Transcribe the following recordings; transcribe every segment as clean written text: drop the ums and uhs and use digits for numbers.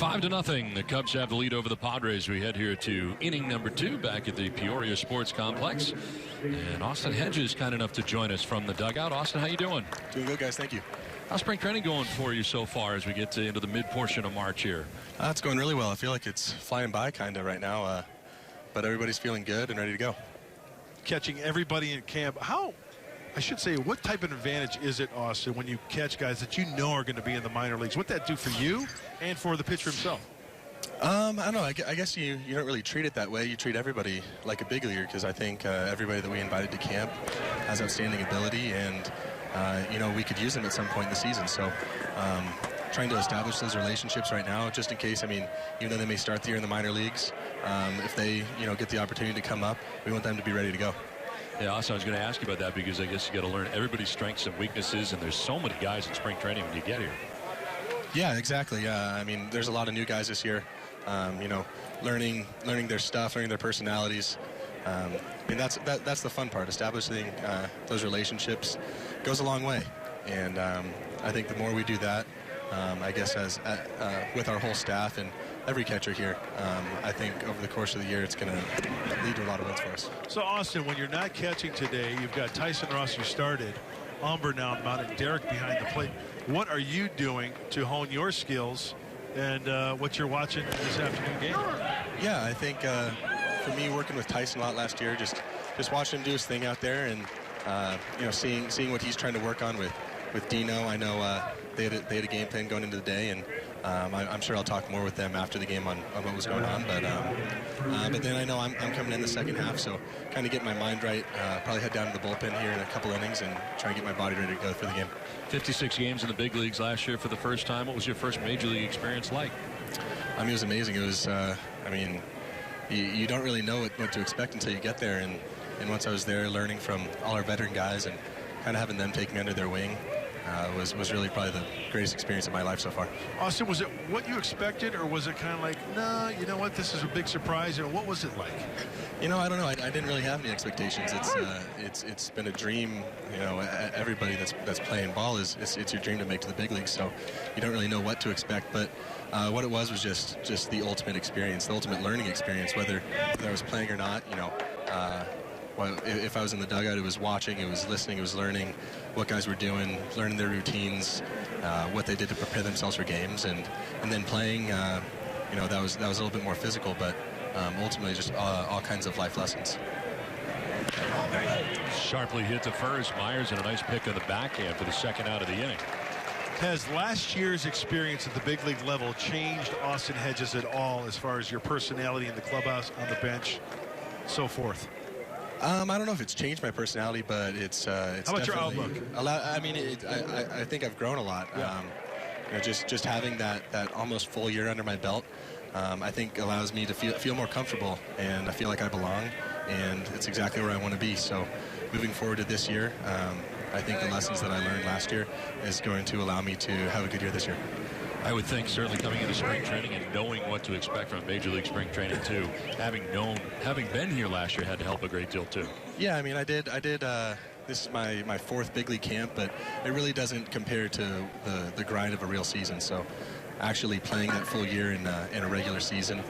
5-0. The Cubs have the lead over the Padres. We head here to inning number 2 back at the Peoria Sports Complex. And Austin Hedges kind enough to join us from the dugout. Austin, how you doing? Doing good, guys. Thank you. How's spring training going for you so far as we get into the mid-portion of March here? It's going really well. I feel like it's flying by kind of right now, but everybody's feeling good and ready to go. Catching everybody in camp. What type of advantage is it, Austin, when you catch guys that you know are going to be in the minor leagues? What'd that do for you and for the pitcher himself? I don't know. I guess you don't really treat it that way. You treat everybody like a big leaguer because I think everybody that we invited to camp has outstanding ability, and we could use them at some point in the season. So trying to establish those relationships right now, just in case. I mean, even though they may start the year in the minor leagues, if they get the opportunity to come up, we want them to be ready to go. Yeah, also I was going to ask you about that because I guess you got to learn everybody's strengths and weaknesses, and there's so many guys in spring training when you get here. Yeah, exactly. I mean, there's a lot of new guys this year. Learning their stuff, learning their personalities. I mean, that's the fun part. Establishing those relationships goes a long way, and I think the more we do that, I guess with our whole staff and every catcher here, I think over the course of the year it's going to lead to a lot of wins for us. So, Austin, when you're not catching today, you've got Tyson Ross, who started, Umber now mounted, Derek behind the plate. What are you doing to hone your skills and what you're watching this afternoon game? Yeah, I think for me, working with Tyson a lot last year, just watching him do his thing out there and seeing what he's trying to work on with Dino. I know they had a game plan going into the day, and I'm sure I'll talk more with them after the game on what was going on. But then I know I'm coming in the second half, so kind of get my mind right. Probably head down to the bullpen here in a couple innings and try and get my body ready to go for the game. 56 games in the big leagues last year for the first time. What was your first major league experience like? I mean, it was amazing. It was, you don't really know what to expect until you get there. And once I was there, learning from all our veteran guys and kind of having them take me under their wing, was really probably the greatest experience of my life so far. Austin, was it what you expected, or was it kind of like, nah, you know what, this is a big surprise? Or what was it like? I don't know. I didn't really have any expectations. It's been a dream. Everybody that's playing ball it's your dream to make to the big leagues. So you don't really know what to expect. But what it was just the ultimate experience, the ultimate learning experience. Whether I was playing or not, if I was in the dugout, it was watching, it was listening, it was learning what guys were doing, learning their routines, what they did to prepare themselves for games, and then playing. That was a little bit more physical, but ultimately just all kinds of life lessons. Sharply hit to first. Myers and a nice pick on the backhand for the second out of the inning. Has last year's experience at the big league level changed Austin Hedges at all as far as your personality in the clubhouse, on the bench, so forth? I don't know if it's changed my personality, but it's how about your outlook? I think I've grown a lot. Yeah. Just having that almost full year under my belt, I think allows me to feel more comfortable, and I feel like I belong, and it's exactly where I want to be. So moving forward to this year, I think the lessons that I learned last year is going to allow me to have a good year this year. I would think certainly coming into spring training and knowing what to expect from Major League spring training too, having been here last year had to help a great deal too. Yeah, I mean, I did. This is my fourth big league camp, but it really doesn't compare to the grind of a real season. So actually playing that full year in a regular season,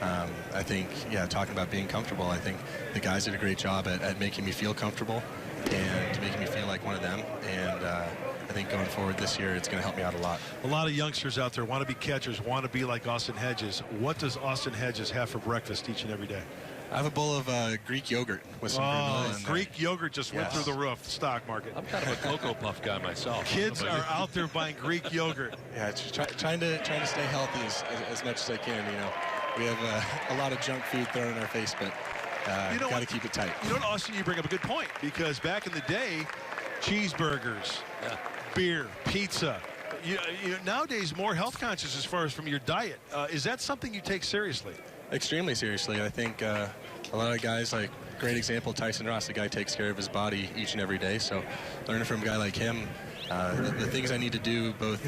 I think, talking about being comfortable, I think the guys did a great job at making me feel comfortable and making me feel like one of them. And I think going forward this year, it's going to help me out a lot. A lot of youngsters out there want to be catchers, want to be like Austin Hedges. What does Austin Hedges have for breakfast each and every day? I have a bowl of Greek yogurt with some granola in there. Greek yogurt just went through the roof, the stock market. I'm kind of a Cocoa Puff guy myself. Kids are out there buying Greek yogurt. Yeah, trying to stay healthy as much as I can. We have a lot of junk food thrown in our face, but got to keep it tight. Austin, you bring up a good point, because back in the day, cheeseburgers, beer, pizza. Nowadays, more health conscious as far as from your diet. Is that something you take seriously? Extremely seriously. I think a lot of guys, like great example, Tyson Ross, the guy takes care of his body each and every day. So learning from a guy like him, the things I need to do both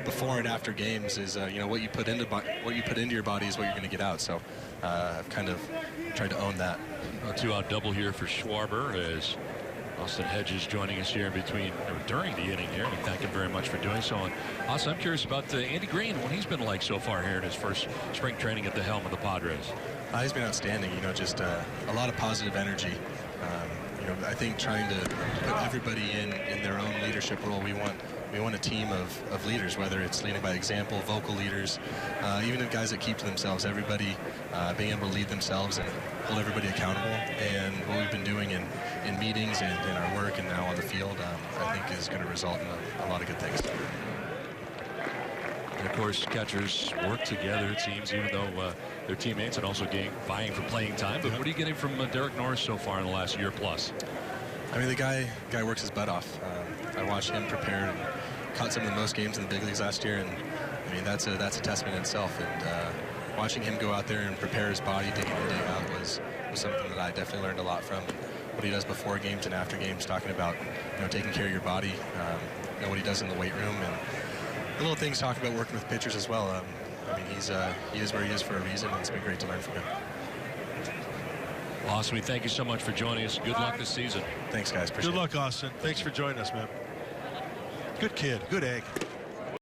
before and after games is, what you put into your body is what you're going to get out. So I've kind of tried to own that. A 2-out double here for Schwarber as Austin Hedges joining us here in between, or during the inning here. We thank him very much for doing so. And also, I'm curious about Andy Green, what he's been like so far here in his first spring training at the helm of the Padres. He's been outstanding. You know, just a lot of positive energy. You know, I think trying to put everybody in their own leadership role. We want a team of leaders, whether it's leading by example, vocal leaders, even the guys that keep to themselves. Everybody being able to lead themselves and hold everybody accountable. And what we've been doing in meetings and in our work and now on the field, I think is going to result in a lot of good things. And of course, catchers work together, it seems, even though they're teammates and also vying for playing time. But what are you getting from Derek Norris so far in the last year plus? I mean, the guy works his butt off. I watched him prepare and caught some of the most games in the big leagues last year, and I mean that's a testament in itself. And watching him go out there and prepare his body day in and day out was something that I definitely learned a lot from. What he does before games and after games, talking about taking care of your body, what he does in the weight room, and the little things talking about working with pitchers as well. I mean, he is where he is for a reason, and it's been great to learn from him. Austin, we thank you so much for joining us. Good luck this season. Thanks, guys. Appreciate it. Good luck, Austin. Thanks for joining us, man. Good kid. Good egg.